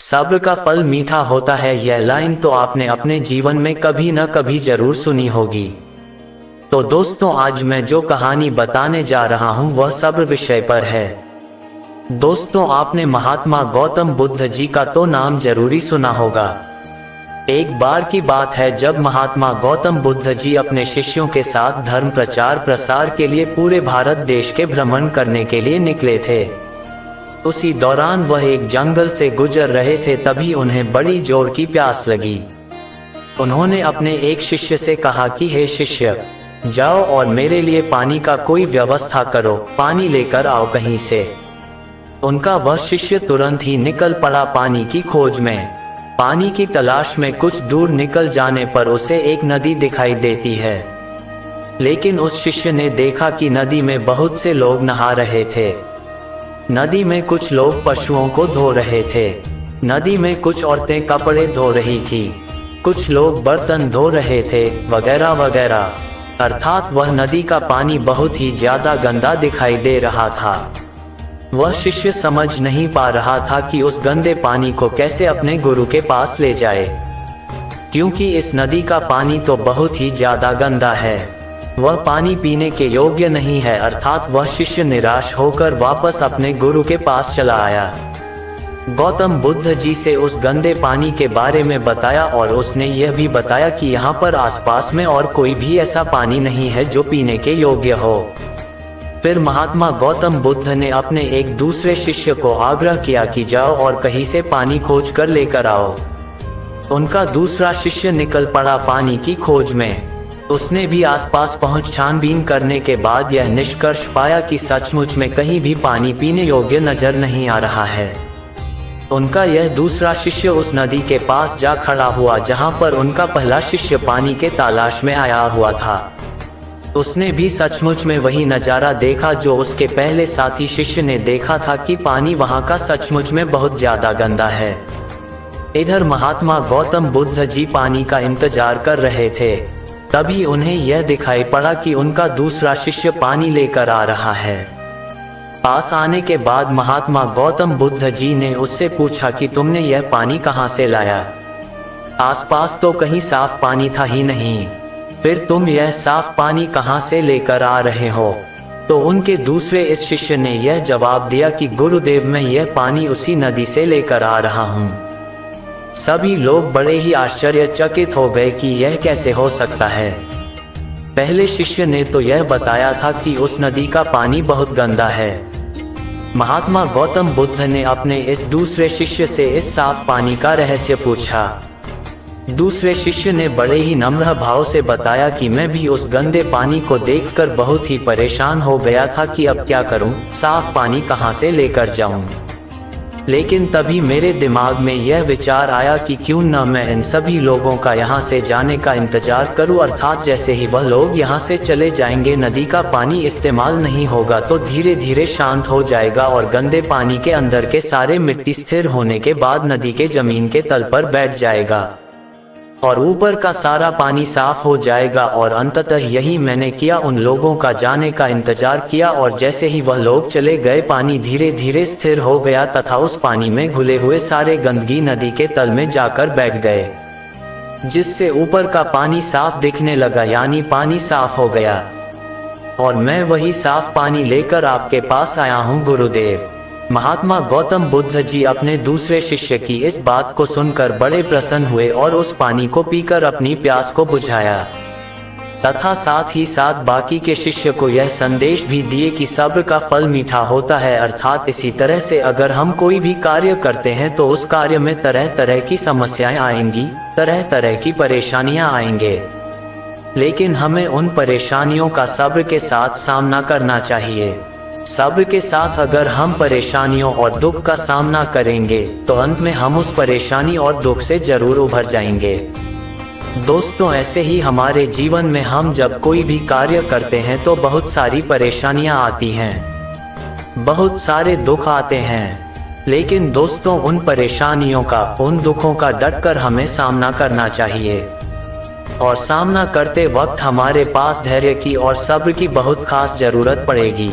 सब्र का फल मीठा होता है, यह लाइन तो आपने अपने जीवन में कभी न कभी जरूर सुनी होगी। तो दोस्तों, आज मैं जो कहानी बताने जा रहा हूँ वह सब्र विषय पर है। दोस्तों, आपने महात्मा गौतम बुद्ध जी का तो नाम जरूरी सुना होगा। एक बार की बात है जब महात्मा गौतम बुद्ध जी अपने शिष्यों के साथ धर्म प्रचार प्रसार के लिए पूरे भारत देश के भ्रमण करने के लिए निकले थे। उसी दौरान वह एक जंगल से गुजर रहे थे, तभी उन्हें बड़ी जोर की प्यास लगी। उन्होंने अपने एक शिष्य से कहा कि हे शिष्य, जाओ और मेरे लिए पानी का कोई व्यवस्था करो, पानी लेकर आओ कहीं से। उनका वह शिष्य तुरंत ही निकल पड़ा पानी की खोज में। पानी की तलाश में कुछ दूर निकल जाने पर उसे एक नदी दिखाई देती है, लेकिन उस शिष्य ने देखा कि नदी में बहुत से लोग नहा रहे थे। नदी में कुछ लोग पशुओं को धो रहे थे, नदी में कुछ औरतें कपड़े धो रही थी, कुछ लोग बर्तन धो रहे थे, वगैरह वगैरह। अर्थात वह नदी का पानी बहुत ही ज्यादा गंदा दिखाई दे रहा था। वह शिष्य समझ नहीं पा रहा था कि उस गंदे पानी को कैसे अपने गुरु के पास ले जाए, क्योंकि इस नदी का पानी तो बहुत ही ज्यादा गंदा है, वह पानी पीने के योग्य नहीं है। अर्थात वह शिष्य निराश होकर वापस अपने गुरु के पास चला आया। गौतम बुद्ध जी से उस गंदे पानी के बारे में बताया और उसने यह भी बताया कि यहाँ पर आसपास में और कोई भी ऐसा पानी नहीं है जो पीने के योग्य हो। फिर महात्मा गौतम बुद्ध ने अपने एक दूसरे शिष्य को आग्रह किया कि जाओ और कहीं से पानी खोज कर लेकर आओ। उनका दूसरा शिष्य निकल पड़ा पानी की खोज में। उसने भी आसपास पहुंच छानबीन करने के बाद यह निष्कर्ष पाया कि सचमुच में कहीं भी पानी पीने योग्य नजर नहीं आ रहा है। उनका यह दूसरा शिष्य उस नदी के पास जा खड़ा हुआ जहां पर उनका पहला शिष्य पानी के तलाश में आया हुआ था। उसने भी सचमुच में वही नज़ारा देखा जो उसके पहले साथी शिष्य ने देखा था कि पानी वहां का सचमुच में बहुत ज्यादा गंदा है। इधर महात्मा गौतम बुद्ध जी पानी का इंतजार कर रहे थे, तभी उन्हें यह दिखाई पड़ा कि उनका दूसरा शिष्य पानी लेकर आ रहा है। पास आने के बाद महात्मा गौतम बुद्ध जी ने उससे पूछा कि तुमने यह पानी कहाँ से लाया? आसपास तो कहीं साफ पानी था ही नहीं, फिर तुम यह साफ पानी कहाँ से लेकर आ रहे हो? तो उनके दूसरे इस शिष्य ने यह जवाब दिया कि गुरुदेव, मैं यह पानी उसी नदी से लेकर आ रहा हूँ। सभी लोग बड़े ही आश्चर्यचकित हो गए कि यह कैसे हो सकता है। पहले शिष्य ने तो यह बताया था कि उस नदी का पानी बहुत गंदा है। महात्मा गौतम बुद्ध ने अपने इस दूसरे शिष्य से इस साफ पानी का रहस्य पूछा। दूसरे शिष्य ने बड़े ही नम्र भाव से बताया कि मैं भी उस गंदे पानी को देखकर बहुत ही परेशान हो गया था कि अब क्या करूं, साफ पानी कहां से लेकर जाऊं। लेकिन तभी मेरे दिमाग में यह विचार आया कि क्यों न मैं इन सभी लोगों का यहाँ से जाने का इंतजार करूं। अर्थात जैसे ही वह लोग यहाँ से चले जाएंगे, नदी का पानी इस्तेमाल नहीं होगा तो धीरे धीरे शांत हो जाएगा और गंदे पानी के अंदर के सारे मिट्टी स्थिर होने के बाद नदी के जमीन के तल पर बैठ जाएगा और ऊपर का सारा पानी साफ हो जाएगा। और अंततः यही मैंने किया, उन लोगों का जाने का इंतजार किया और जैसे ही वह लोग चले गए, पानी धीरे धीरे स्थिर हो गया तथा उस पानी में घुले हुए सारे गंदगी नदी के तल में जाकर बैठ गए, जिससे ऊपर का पानी साफ दिखने लगा, यानी पानी साफ हो गया। और मैं वही साफ पानी लेकर आपके पास आया हूँ गुरुदेव। महात्मा गौतम बुद्ध जी अपने दूसरे शिष्य की इस बात को सुनकर बड़े प्रसन्न हुए और उस पानी को पीकर अपनी प्यास को बुझाया तथा साथ ही साथ बाकी के शिष्य को यह संदेश भी दिए कि सब्र का फल मीठा होता है। अर्थात इसी तरह से अगर हम कोई भी कार्य करते हैं तो उस कार्य में तरह तरह की समस्याएं आएंगी, तरह तरह की परेशानियां आएंगे, लेकिन हमें उन परेशानियों का सब्र के साथ सामना करना चाहिए। सब्र के साथ अगर हम परेशानियों और दुख का सामना करेंगे तो अंत में हम उस परेशानी और दुख से जरूर उभर जाएंगे। दोस्तों, ऐसे ही हमारे जीवन में हम जब कोई भी कार्य करते हैं तो बहुत सारी परेशानियां आती हैं, बहुत सारे दुख आते हैं, लेकिन दोस्तों उन परेशानियों का, उन दुखों का डटकर हमें सामना करना चाहिए। और सामना करते वक्त हमारे पास धैर्य की और सब्र की बहुत खास जरूरत पड़ेगी।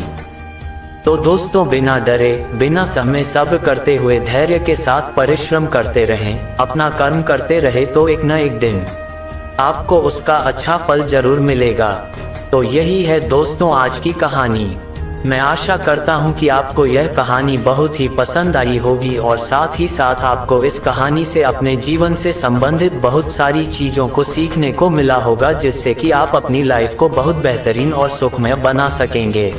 तो दोस्तों, बिना डरे, बिना सहमे, सब्र करते हुए धैर्य के साथ परिश्रम करते रहें, अपना कर्म करते रहे तो एक न एक दिन आपको उसका अच्छा फल जरूर मिलेगा। तो यही है दोस्तों आज की कहानी। मैं आशा करता हूं कि आपको यह कहानी बहुत ही पसंद आई होगी और साथ ही साथ आपको इस कहानी से अपने जीवन से संबंधित बहुत सारी चीज़ों को सीखने को मिला होगा, जिससे कि आप अपनी लाइफ को बहुत बेहतरीन और सुखमय बना सकेंगे।